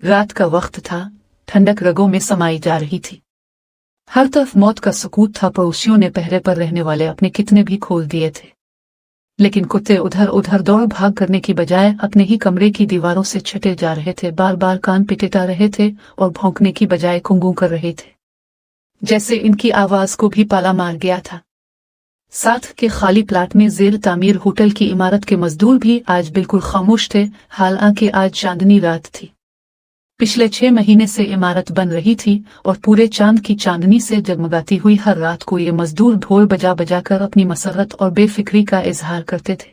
रात का वक्त था, ठंडक रगों में समाई जा रही थी। हर तरफ मौत का सुकूत था। पड़ोसियों ने पहरे पर रहने वाले अपने कितने भी खोल दिए थे, लेकिन कुत्ते उधर उधर दौड़ भाग करने की बजाय अपने ही कमरे की दीवारों से छटे जा रहे थे। बार बार कान पिटेटा रहे थे और भौंकने की बजाय कुंगू कर रहे थे, जैसे इनकी आवाज को भी पाला मार गया था। साथ के खाली प्लाट में जेर तामीर होटल की इमारत के मजदूर भी आज बिल्कुल खामोश थे, हालांकि आज चांदनी रात थी। पिछले 6 महीने से इमारत बन रही थी और पूरे चांद की चांदनी से जगमगाती हुई हर रात को ये मजदूर ढोल बजा बजा कर अपनी मसरत और बेफिक्री का इजहार करते थे।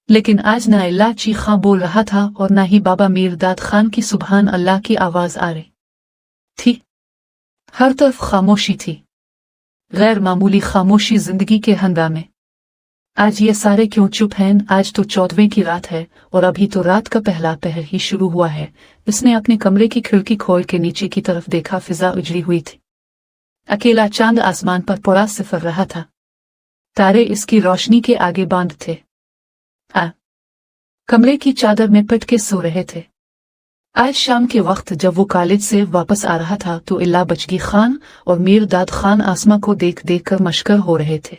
लेकिन आज न अल्लाह चीखा बोल रहा था और न ही बाबा मीरदाद खान की सुबहान अल्लाह की आवाज आ रही थी। हर तरफ खामोशी थी, गैर मामूली खामोशी जिंदगी के हंगामे। आज ये सारे क्यों चुप हैं? आज तो 14वें की रात है और अभी तो रात का पहला पहर ही शुरू हुआ है। उसने अपने कमरे की खिड़की खोल के नीचे की तरफ देखा। फिजा उजड़ी हुई थी, अकेला चांद आसमान पर पड़ा सिफर रहा था। तारे इसकी रोशनी के आगे बांध थे। कमरे की चादर में पिट के सो रहे थे। आज शाम के वक्त जब वो कॉलेज से वापस आ रहा था तो इल्ला बचगी खान और मीरदाद खान आसमां को देख देख कर मशकर हो रहे थे।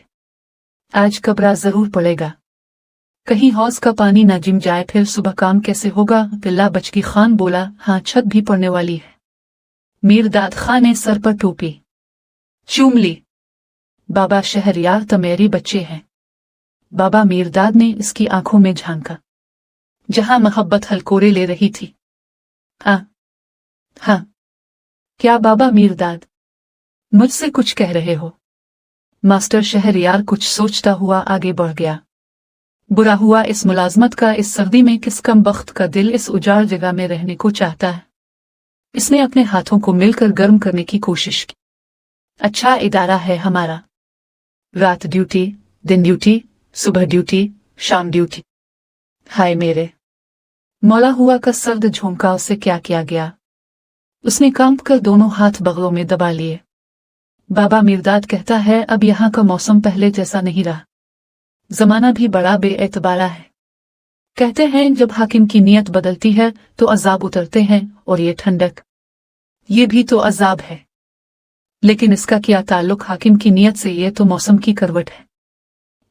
आज कबरा जरूर पड़ेगा, कहीं हौज का पानी न जिम जाए, फिर सुबह काम कैसे होगा? इल्ला बचगी खान बोला, हाँ, छत भी पड़ने वाली है। मीरदाद खान ने सर पर टोपी चूम ली। बाबा शहरयार तमेरी बच्चे हैं। बाबा मीरदाद ने इसकी आंखों में झांका, जहां मोहब्बत हलकोरे ले रही थी। हाँ, क्या बाबा मीरदाद मुझसे कुछ कह रहे हो? मास्टर शहरयार कुछ सोचता हुआ आगे बढ़ गया। बुरा हुआ इस मुलाजमत का, इस सर्दी में किस कम बख्त का दिल इस उजाड़ जगह में रहने को चाहता है। इसने अपने हाथों को मिलकर गर्म करने की कोशिश की। अच्छा इदारा है हमारा, रात ड्यूटी, दिन ड्यूटी, सुबह ड्यूटी, शाम ड्यूटी। हाय मेरे मौला हुआ का सर्द झोंकाव से क्या किया गया। उसने कांप कर दोनों हाथ बगलों में दबा लिए। बाबा मीरदाद कहता है अब यहाँ का मौसम पहले जैसा नहीं रहा, जमाना भी बड़ा बेएतबारा है। कहते हैं जब हाकिम की नीयत बदलती है तो अजाब उतरते हैं, और ये ठंडक, ये भी तो अजाब है। लेकिन इसका क्या ताल्लुक हाकिम की नीयत से? ये तो मौसम की करवट है।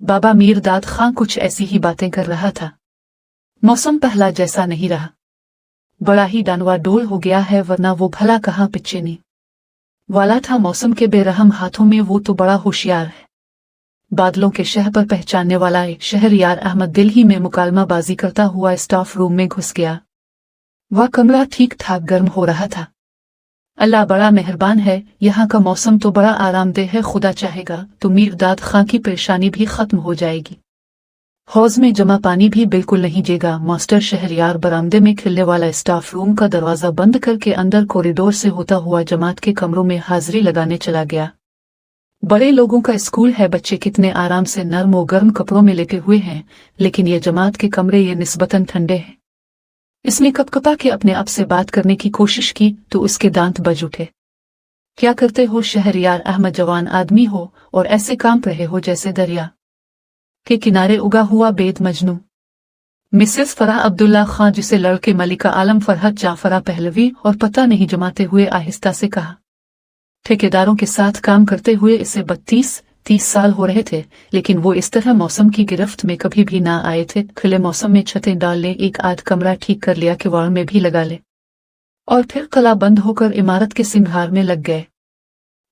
बाबा मीरदाद खां कुछ ऐसी ही बातें कर रहा था। मौसम पहला जैसा नहीं रहा, बड़ा ही डानवा डोल हो गया है, वरना वो भला कहाँ पिछेनी वाला था। मौसम के बेरहम हाथों में वो तो बड़ा होशियार है। बादलों के शह पर पहचानने वाला एक शहरयार अहमद दिल ही में मुकालमाबाजी करता हुआ स्टाफ रूम में घुस गया। वह कमरा ठीक ठाक गर्म हो रहा था। अल्लाह बड़ा मेहरबान है, यहाँ का मौसम तो बड़ा आरामदेह है। खुदा चाहेगा तो मीरदाद खां की परेशानी भी खत्म हो जाएगी। हौज में जमा पानी भी बिल्कुल नहीं जेगा। मास्टर शहरयार बरामदे में खिलने वाला स्टाफ रूम का दरवाजा बंद करके अंदर कॉरिडोर से होता हुआ जमात के कमरों में हाजिरी लगाने चला गया। बड़े लोगों का स्कूल है, बच्चे कितने आराम से नर्म और गर्म कपड़ों में लेटे हुए हैं, लेकिन ये जमात के कमरे ये निस्बतन ठंडे हैं। इसने कपकपा के अपने आप से बात करने की कोशिश की तो उसके दांत बज उठे। क्या करते हो शहरयार अहमद? जवान आदमी हो और ऐसे कांप रहे हो जैसे दरिया के किनारे उगा हुआ बेद मजनू। मिसेस फराह अब्दुल्ला खां, जिसे लड़के मलिका आलम फरहत जाफरा पहलवी और पता नहीं जमाते हुए आहिस्ता से कहा। ठेकेदारों के साथ काम करते हुए इसे 32-30 साल हो रहे थे, लेकिन वो इस तरह मौसम की गिरफ्त में कभी भी ना आए थे। खुले मौसम में छतें डाल ले, एक आध कमरा ठीक कर लिया, किवाड़ में भी लगा ले, और फिर कला बंद होकर इमारत के सिंगार में लग गए।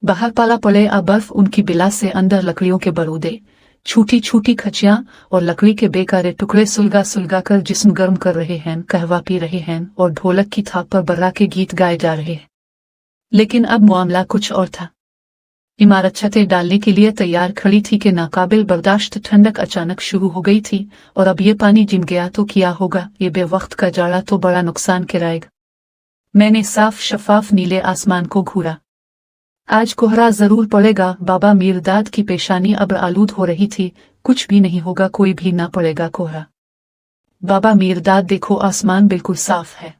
बाहर पाला पड़े आ बर्फ उनकी बिला से, अंदर लकड़ियों के बरूदे, छोटी छोटी खचियां और लकड़ी के बेकारे टुकड़े सुलगा सुलगा कर जिस्म गर्म कर रहे हैं, कहवा पी रहे हैं और ढोलक की थाप पर बर्रा के गीत गाए जा रहे हैं। लेकिन अब मामला कुछ और था। इमारत छतें डालने के लिए तैयार खड़ी थी कि नाकाबिल बर्दाश्त ठंडक अचानक शुरू हो गई थी, और अब ये पानी जिम गया तो क्या होगा? ये बेवक्त का जाड़ा तो बड़ा नुकसान कराएगा। मैंने साफ शफाफ नीले आसमान को घूरा। आज कोहरा जरूर पड़ेगा। बाबा मीरदाद की पेशानी अब आलूद हो रही थी। कुछ भी नहीं होगा, कोई भी ना पड़ेगा कोहरा। बाबा मीरदाद देखो, आसमान बिल्कुल साफ है।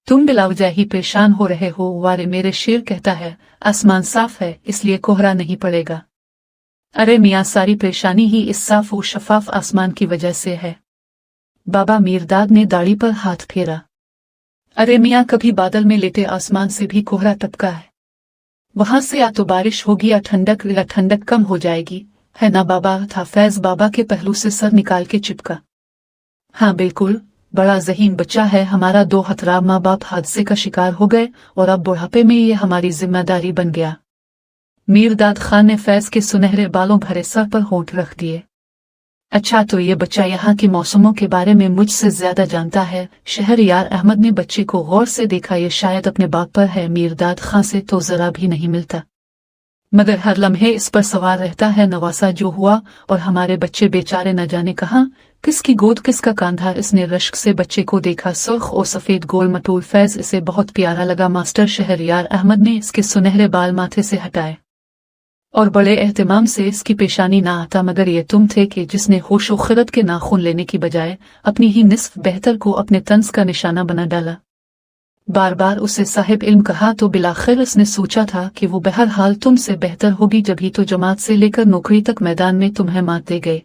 तुम बिलावजा ही परेशान हो रहे हो। वारे मेरे शेर कहता है आसमान साफ है इसलिए कोहरा नहीं पड़ेगा। अरे मियाँ, सारी परेशानी ही इस साफ और शफाफ आसमान की वजह से है। बाबा मीरदाद ने दाढ़ी पर हाथ फेरा। अरे मियाँ, कभी बादल में लेटे आसमान से भी कोहरा टपका है। वहां से या तो बारिश होगी या ठंडक कम हो जाएगी, है ना बाबा? था फैज बाबा के पहलू से सर निकाल के चिपका। हाँ बिल्कुल, बड़ा ज़हीन बच्चा है हमारा। 2 हथराम माँ बाप हादसे का शिकार हो गए और अब बुढ़ापे में ये हमारी जिम्मेदारी बन गया। मीरदाद खान ने फैज के सुनहरे बालों भरे सर पर होंठ रख दिए। अच्छा, तो ये बच्चा यहाँ के मौसमों के बारे में मुझसे ज्यादा जानता है। शहरयार अहमद ने बच्चे को गौर से देखा। ये शायद अपने बाप पर है। मीरदाद खां से तो जरा भी नहीं मिलता, मगर हर लम्हे इस पर सवार रहता है। नवासा जो हुआ और हमारे बच्चे बेचारे न जाने कहाँ, किसकी गोद किसका कांधा। इसने रश्क से बच्चे को देखा। सुर्ख और सफेद गोल मटोल फैज इसे बहुत प्यारा लगा। मास्टर शहरयार अहमद ने इसके सुनहरे बाल माथे से हटाए और बड़े एहतिमाम से इसकी पेशानी ना आता। मगर ये तुम थे कि जिसने होशो खिरत के नाखून लेने की बजाय अपनी ही निस्फ बेहतर को अपने तंज का निशाना बना डाला। बार बार उसे साहिब इल्म कहा तो बिलाखिर उसने सोचा था कि वो बहरहाल तुमसे बेहतर होगी, जभी तो जमात से लेकर नौकरी तक मैदान में तुम्हें मात दे गए,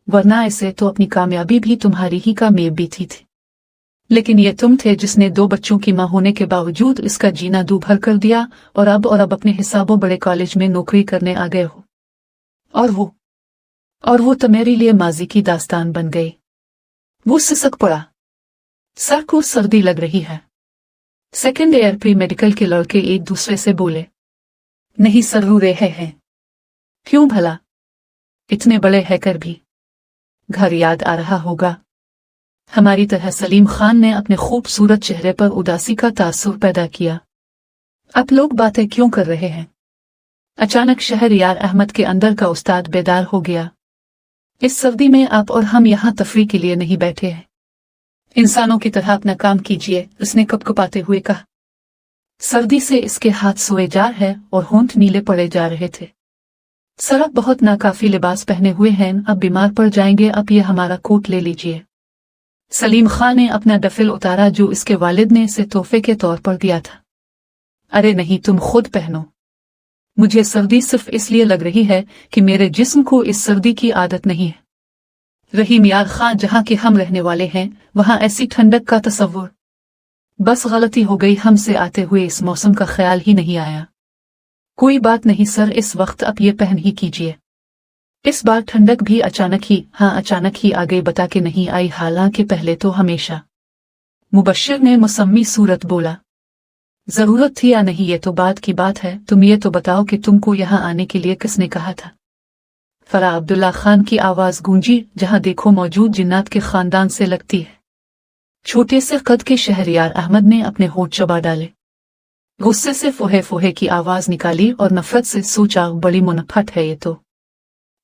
वरना इसे तो अपनी कामयाबी भी तुम्हारी ही कामयाबी बीती थी। लेकिन ये तुम थे जिसने 2 बच्चों की मां होने के बावजूद इसका जीना दूभर कर दिया और अब अपने हिसाबों बड़े कॉलेज में नौकरी करने आ गए हो। और वो तो मेरे लिए माजी की दास्तान बन गई। वो सिसक पड़ा। सर को सर्दी लग रही है। सेकेंड ईयर प्री मेडिकल के लड़के एक दूसरे से बोले। नहीं सर, रो रहे हैं। क्यों भला? इतने बड़े है कर भी। घर याद आ रहा होगा। हमारी तरह सलीम खान ने अपने खूबसूरत चेहरे पर उदासी का तासुर पैदा किया। आप लोग बातें क्यों कर रहे हैं? अचानक शहरयार अहमद के अंदर का उस्ताद बेदार हो गया। इस सर्दी में आप और हम यहाँ तफरी के लिए नहीं बैठे हैं। इंसानों की तरह अपना काम कीजिए, उसने कपकपाते हुए कहा। सर्दी से इसके हाथ सोए जा है और होंठ नीले पड़े जा रहे थे। सर, आप बहुत नाकाफी लिबास पहने हुए हैं, अब बीमार पड़ जाएंगे। अब ये हमारा कोट ले लीजिए। सलीम खान ने अपना डफिल उतारा जो इसके वालिद ने इसे तोहफे के तौर पर दिया था। अरे नहीं, तुम खुद पहनो। मुझे सर्दी सिर्फ इसलिए लग रही है कि मेरे जिस्म को इस सर्दी की आदत नहीं है। रहीम यार खां, जहां के हम रहने वाले हैं वहां ऐसी ठंडक का तसव्वुर। बस गलती हो गई, हमसे आते हुए इस मौसम का ख्याल ही नहीं आया। कोई बात नहीं सर, इस वक्त आप ये पहन ही कीजिए। इस बार ठंडक भी अचानक ही आ गई, बता के नहीं आई, हालांकि पहले तो हमेशा। मुबश्शिर ने मुसम्मी सूरत बोला। जरूरत थी या नहीं ये तो बात की बात है। तुम ये तो बताओ कि तुमको यहाँ आने के लिए किसने कहा था? फरा अब्दुल्ला खान की आवाज गूंजी। जहां देखो मौजूद जिन्नात के खानदान से लगती है। छोटे से कद के शहरयार अहमद ने अपने होंठ चबा डाले। गुस्से से फोहे फोहे की आवाज निकाली और नफरत से सोचा, बड़ी मुनफट है ये तो।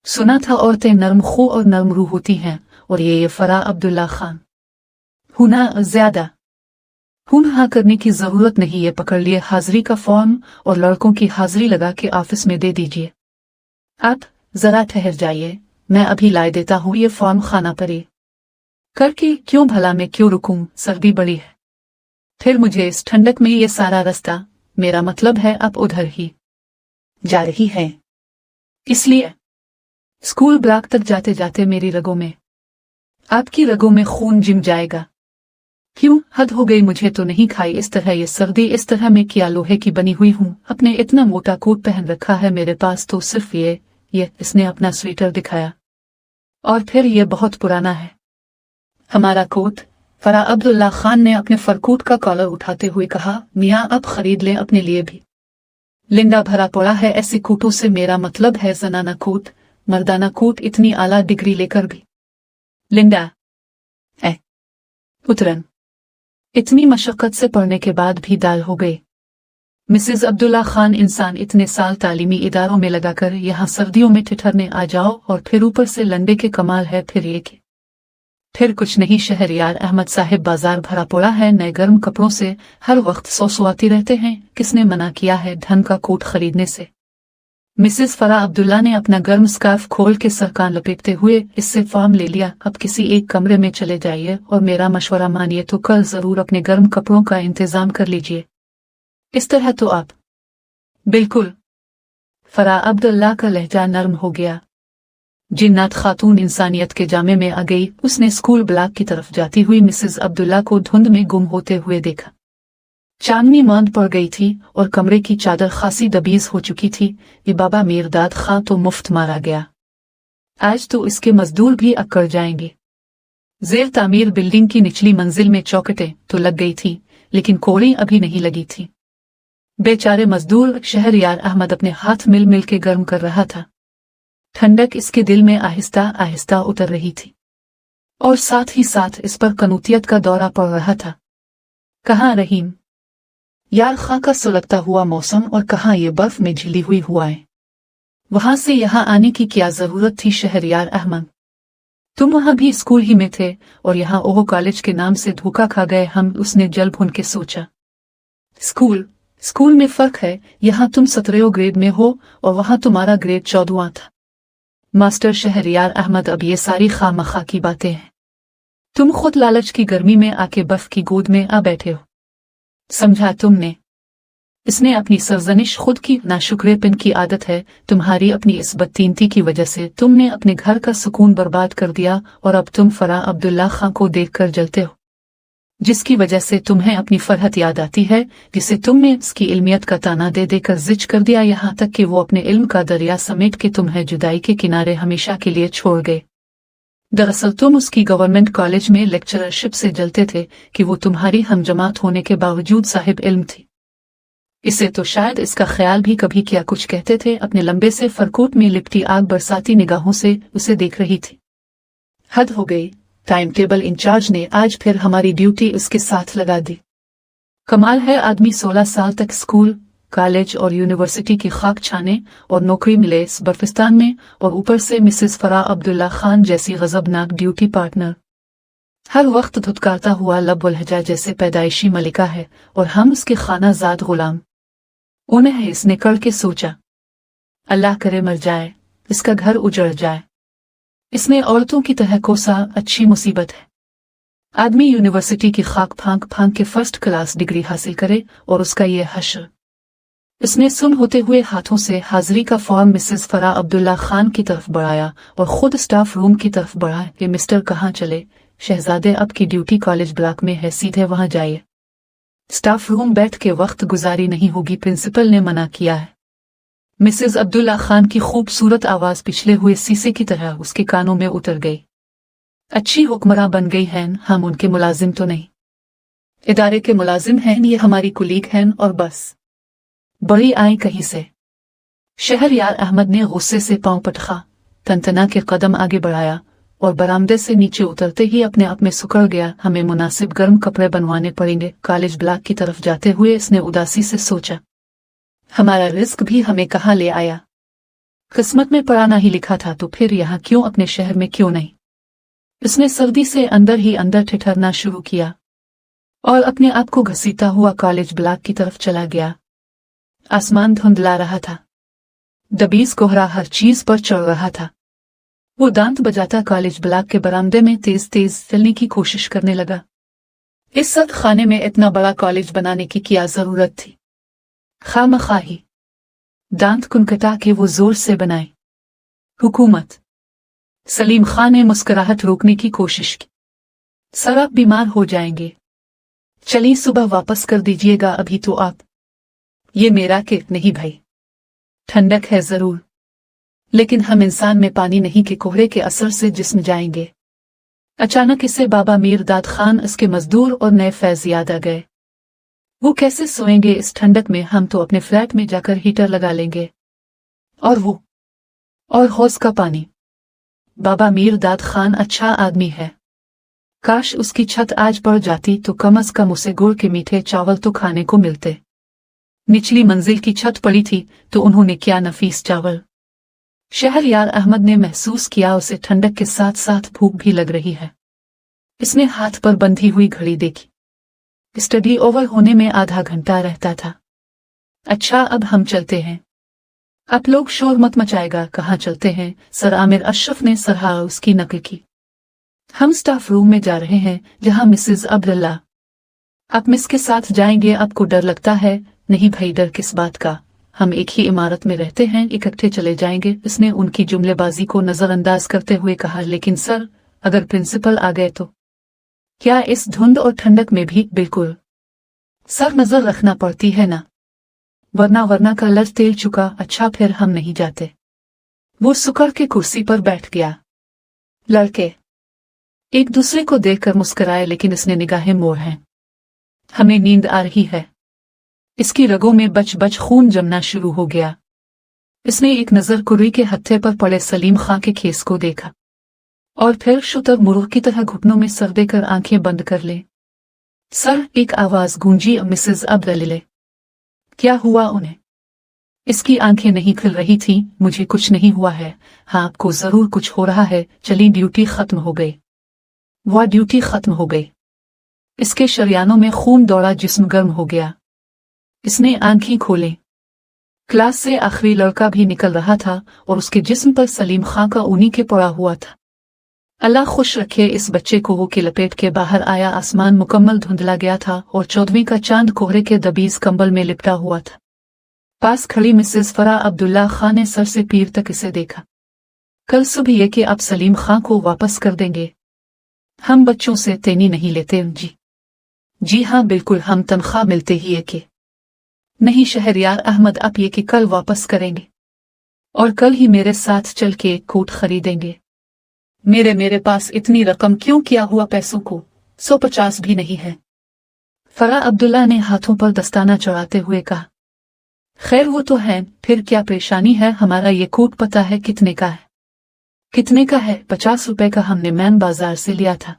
सुना था औरतें नरम खो और नरम रूह होती हैं, और ये फरा अब्दुल्ला खान। हुना ज्यादा हुनहा करने की जरूरत नहीं। ये पकड़ लिए हाजिरी का फॉर्म और लड़कों की हाजिरी लगा के ऑफिस में दे दीजिए। आप जरा ठहर जाइए, मैं अभी लाए देता हूँ ये फॉर्म। खाना परे करके क्यों भला मैं क्यों रुकूं? सर्दी बड़ी है, फिर मुझे इस ठंडक में ये सारा रास्ता। मेरा मतलब है आप उधर ही जा रही हैं, इसलिए स्कूल ब्लॉक तक जाते जाते मेरी रगों में, आपकी रगों में खून जिम जाएगा। क्यों? हद हो गई, मुझे तो नहीं खाई इस तरह ये सर्दी। इस तरह मैं क्या लोहे की बनी हुई हूँ? अपने इतना मोटा कोट पहन रखा है मेरे पास तो सिर्फ ये इसने अपना स्वेटर दिखाया। और फिर ये बहुत पुराना है हमारा कोट। फरा अब्दुल्ला खान ने अपने फरकोट का कॉलर उठाते हुए कहा। मियाँ, अब खरीद लें अपने लिए भी। लिंडा भरा पड़ा है ऐसे कोटों से। मेरा मतलब है जनाना कोट, मर्दाना कोट। इतनी आला डिग्री लेकर भी लिंडा उतरन इतनी मशक्कत से पढ़ने के बाद भी दाल हो गई। मिसेस अब्दुल्ला खान, इंसान इतने साल तालीमी इदारों में लगाकर यहाँ सर्दियों में ठिठरने आ जाओ और फिर ऊपर से लंडे के कमाल है। फिर कुछ नहीं। शहरयार अहमद साहिब, बाजार भरा पड़ा है नए गर्म कपड़ों से। हर वक्त सौसवाती रहते हैं। किसने मना किया है ढंग का कोट खरीदने से? मिसेस फरा अब्दुल्ला ने अपना गर्म स्कार्फ खोल के सर कान लपेटते हुए इससे फॉर्म ले लिया। अब किसी एक कमरे में चले जाइए और मेरा मशवरा मानिए तो कल जरूर अपने गर्म कपड़ों का इंतजाम कर लीजिए। इस तरह तो आप बिल्कुल। फरा अब्दुल्ला का लहजा नर्म हो गया। जिन्नात खातून इंसानियत के जामे में आ गई। उसने स्कूल ब्लॉक की तरफ जाती हुई मिसेज अब्दुल्ला को धुंध में गुम होते हुए देखा। चांदनी मांद पड़ गई थी और कमरे की चादर खासी दबीज हो चुकी थी। ये बाबा मीरदाद खां तो मुफ्त मारा गया, आज तो इसके मजदूर भी अकड़ जाएंगे। जेर तामीर बिल्डिंग की निचली मंजिल में चौखटें तो लग गई थी, लेकिन कोड़ी अभी नहीं लगी थी। बेचारे मजदूर शहरयार अहमद अपने हाथ मिल मिल के गर्म कर रहा था। ठंडक इसके दिल में आहिस्ता आहिस्ता उतर रही थी और साथ ही साथ इस पर कनूतियत का दौरा पड़ रहा था। कहाँ रहीम यार खां का सुलगता हुआ मौसम और कहाँ ये बर्फ में झिली हुई हुआएं। वहां से यहाँ आने की क्या जरूरत थी शहरयार अहमद? तुम वहां भी स्कूल ही में थे और यहाँ ओहो कॉलेज के नाम से धोखा खा गए हम। उसने जल भुन के सोचा। स्कूल में फर्क है। यहाँ तुम 17वें ग्रेड में हो और वहां तुम्हारा ग्रेड 14वां था। मास्टर शहरयार अहमद, अब ये सारी खामखा की बातें हैं। तुम खुद लालच की गर्मी में आके बर्फ की गोद में आ बैठे हो। समझा तुमने? इसने अपनी सरजनिश खुद की। नाशुक्रेपन की आदत है तुम्हारी। अपनी इस बदतीनती की वजह से तुमने अपने घर का सुकून बर्बाद कर दिया और अब तुम फरा अब्दुल्ला खां को देखकर जलते हो, जिसकी वजह से तुम्हें अपनी फरहत याद आती है, जिसे तुमने उसकी इल्मियत का ताना दे देकर जिज कर दिया, यहाँ तक कि वो अपने इल्म का दरिया समेट के तुम्हें जुदाई के किनारे हमेशा के लिए छोड़ गए। दरअसल तुम उसकी गवर्नमेंट कॉलेज में लेक्चरशिप से जलते थे कि वो तुम्हारी हमजमात होने के बावजूद साहिब इल्म थी। इसे तो शायद इसका ख्याल भी कभी किया। कुछ कहते थे। अपने लंबे से फरकोट में लिपटी आग बरसाती निगाहों से उसे देख रही थी। हद हो गई। टाइम टेबल इंचार्ज ने आज फिर हमारी ड्यूटी उसके साथ लगा दी। कमाल है, आदमी 16 साल तक स्कूल, कॉलेज और यूनिवर्सिटी की खाक छाने और नौकरी मिले इस बर्फिस्तान में, और ऊपर से मिसेस फरा अब्दुल्ला खान जैसी गजबनाक ड्यूटी पार्टनर। हर वक्त धुतकारता हुआ लब व लहजा जैसे पैदाइशी मलिका है और हम उसके खानाजाद गुलाम। उन्हें इसने कड़ के सोचा, अल्लाह करे मर जाए, इसका घर उजड़ जाए। इसमें औरतों की तरह कोसा अच्छी मुसीबत है। आदमी यूनिवर्सिटी की खाक फांक फांक के फर्स्ट क्लास डिग्री हासिल करे और उसका ये हश्र। इसने सुन होते हुए हाथों से हाजिरी का फॉर्म मिसेस फरा अब्दुल्ला खान की तरफ बढ़ाया और खुद स्टाफ रूम की तरफ बढ़ा कि मिस्टर कहाँ चले? शहजादे, अब की ड्यूटी कॉलेज ब्लॉक में है, सीधे वहां जाइए। स्टाफ रूम बैठ के वक्त गुजारी नहीं होगी, प्रिंसिपल ने मना किया है। मिसेस अब्दुल्ला खान की खूबसूरत आवाज पिछले हुए शीशे की तरह उसके कानों में उतर गई। अच्छी हुक्मरां बन गई हैं, हम उनके मुलाजिम तो नहीं, इदारे के मुलाजिम हैं, ये हमारी कुलीग हैं और बस। बड़ी आई कहीं से। शहरयार अहमद ने गुस्से से पांव पटखा, तनतना के कदम आगे बढ़ाया और बरामदे से नीचे उतरते ही अपने आप में सुकड़ गया। हमें मुनासिब गर्म कपड़े बनवाने पड़ेंगे। कॉलेज ब्लॉक की तरफ जाते हुए इसने उदासी से सोचा, हमारा रिस्क भी हमें कहाँ ले आया। किस्मत में पढ़ाना ही लिखा था तो फिर यहाँ क्यों, अपने शहर में क्यों नहीं। इसने सर्दी से अंदर ही अंदर ठिठुरना शुरू किया और अपने आप को घसीटा हुआ कॉलेज ब्लॉक की तरफ चला गया। आसमान धुंधला रहा था, दबीज कोहरा हर चीज पर चढ़ रहा था। वो दांत बजाता कॉलेज ब्लॉक के बरामदे में तेज तेज चलने की कोशिश करने लगा। इस सख्त खाने में इतना बड़ा कॉलेज बनाने की क्या जरूरत थी? खामखाही। दांत कुनकटा के वो जोर से बनाए। हुकूमत। सलीम खान ने मुस्कुराहट रोकने की कोशिश की। सर, आप बीमार हो जाएंगे, चलिए सुबह वापस कर दीजिएगा अभी तो आप। ये मेरा किट नहीं भाई, ठंडक है जरूर, लेकिन हम इंसान में पानी नहीं के कोहरे के असर से जिस्म जाएंगे। अचानक इसे बाबा मीरदाद खान, इसके मजदूर और नए फैज याद आ गए। वो कैसे सोएंगे इस ठंडक में? हम तो अपने फ्लैट में जाकर हीटर लगा लेंगे। और हौज का पानी। बाबा मीरदाद खान अच्छा आदमी है, काश उसकी छत आज पड़ जाती तो कम अज कम उसे गुड़ के मीठे चावल तो खाने को मिलते। निचली मंजिल की छत पड़ी थी तो उन्होंने क्या नफीस चावल। शहरयार अहमद ने महसूस किया उसे ठंडक के साथ साथ भूख भी लग रही है। इसने हाथ पर बंधी हुई घड़ी देखी। स्टडी ओवर होने में आधा घंटा रहता था। अच्छा, अब हम चलते हैं। आप लोग शोर मत मचाएगा। कहाँ चलते हैं? सर आमिर अशरफ ने सरहा उसकी नकल की। हम स्टाफ रूम में जा रहे हैं जहां मिसेस अब्दुल्ला। आप मिस के साथ जाएंगे? आपको डर लगता है? नहीं भाई, डर किस बात का, हम एक ही इमारत में रहते हैं, इकट्ठे चले जाएंगे। उसने उनकी जुमलेबाजी को नजरअंदाज करते हुए कहा, लेकिन सर, अगर प्रिंसिपल आ गए तो? क्या इस धुंध और ठंडक में भी? बिल्कुल सर, नजर रखना पड़ती है ना, वरना का लज तेल चुका। अच्छा, फिर हम नहीं जाते। वो सुकड़ के कुर्सी पर बैठ गया। लड़के एक दूसरे को देखकर मुस्कुराए, लेकिन इसने निगाहें मोड़ हैं। हमें नींद आ रही है। इसकी रगों में बच बच खून जमना शुरू हो गया। इसने एक नजर कुर्री के हत्थे पर पड़े सलीम खां के खेस को देखा और फिर शुतर मुर्ग की तरह घुटनों में सर देकर आंखें बंद कर ले। सर, एक आवाज गूंजी, मिसेस अब्दुल्ला। क्या हुआ उन्हें? इसकी आंखें नहीं खुल रही थीं। मुझे कुछ नहीं हुआ है। हाँ, आपको जरूर कुछ हो रहा है। चली, ड्यूटी खत्म हो गई। वह ड्यूटी खत्म हो गई। इसके शरियानों में खून दौड़ा, जिस्म गर्म हो गया। इसने आंखें खोले। क्लास से आखिरी लड़का भी निकल रहा था और उसके जिस्म पर सलीम खां का ऊनी के पड़ा हुआ था। अल्लाह खुश रखे इस बच्चे को। वो के लपेट के बाहर आया। आसमान मुकम्मल धुंधला गया था और 14वीं का चांद कोहरे के दबीज कंबल में लिपटा हुआ था। पास खड़ी मिसेस फरा अब्दुल्ला खां ने सर से पीर तक इसे देखा। कल सुबह ये कि आप सलीम खां को वापस कर देंगे? हम बच्चों से तेनी नहीं लेते जी। जी हाँ, बिल्कुल, हम तनख्वाह मिलते ही है कि नहीं शहरयार अहमद, आप ये कि कल वापस करेंगे और कल ही मेरे साथ चल के एक कोट खरीदेंगे। मेरे पास इतनी रकम क्यों? किया हुआ पैसों को 150 भी नहीं है। फरा अब्दुल्ला ने हाथों पर दस्ताना चढ़ाते हुए कहा, खैर वो तो है, फिर क्या परेशानी है? हमारा ये कोट पता है कितने का है? कितने का है? 50 रुपए का। हमने मैन बाजार से लिया था।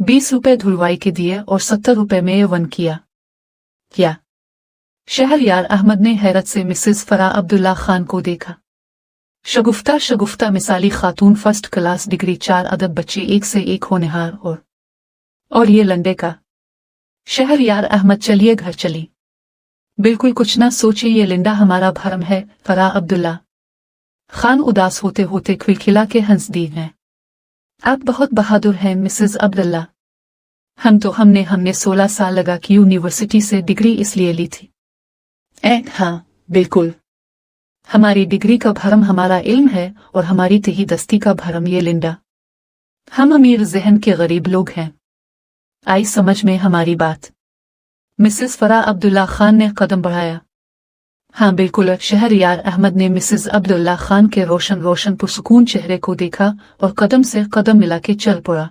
20 रुपए धुलवाई के दिए और 70 रुपए में वन किया। क्या? शहरयार अहमद ने हैरत से मिसेस फरा अब्दुल्ला खान को देखा। शगुफ्ता मिसाली खातून, फर्स्ट क्लास डिग्री, 4 अदब बच्चे, एक से एक होनहार, और ये लंडे का। शहरयार अहमद, चलिए घर चली। बिल्कुल कुछ ना सोचे, ये लिंडा हमारा भरम है। फरा अब्दुल्ला खान उदास होते होते खिलखिला के हंस दी हैं। आप बहुत बहादुर हैं मिसेस अब्दुल्ला। हमने 16 साल लगा कि यूनिवर्सिटी से डिग्री इसलिए ली थी। हाँ बिल्कुल, हमारी डिग्री का भरम हमारा इल्म है और हमारी तही दस्ती का भरम ये लिंडा। हम अमीर ज़हन के गरीब लोग हैं। आई समझ में हमारी बात? मिसेस फरा अब्दुल्ला खान ने कदम बढ़ाया। हाँ बिल्कुल। शहरयार अहमद ने मिसेस अब्दुल्ला खान के रोशन पुरसुकून चेहरे को देखा और कदम से कदम मिला के चल पड़ा।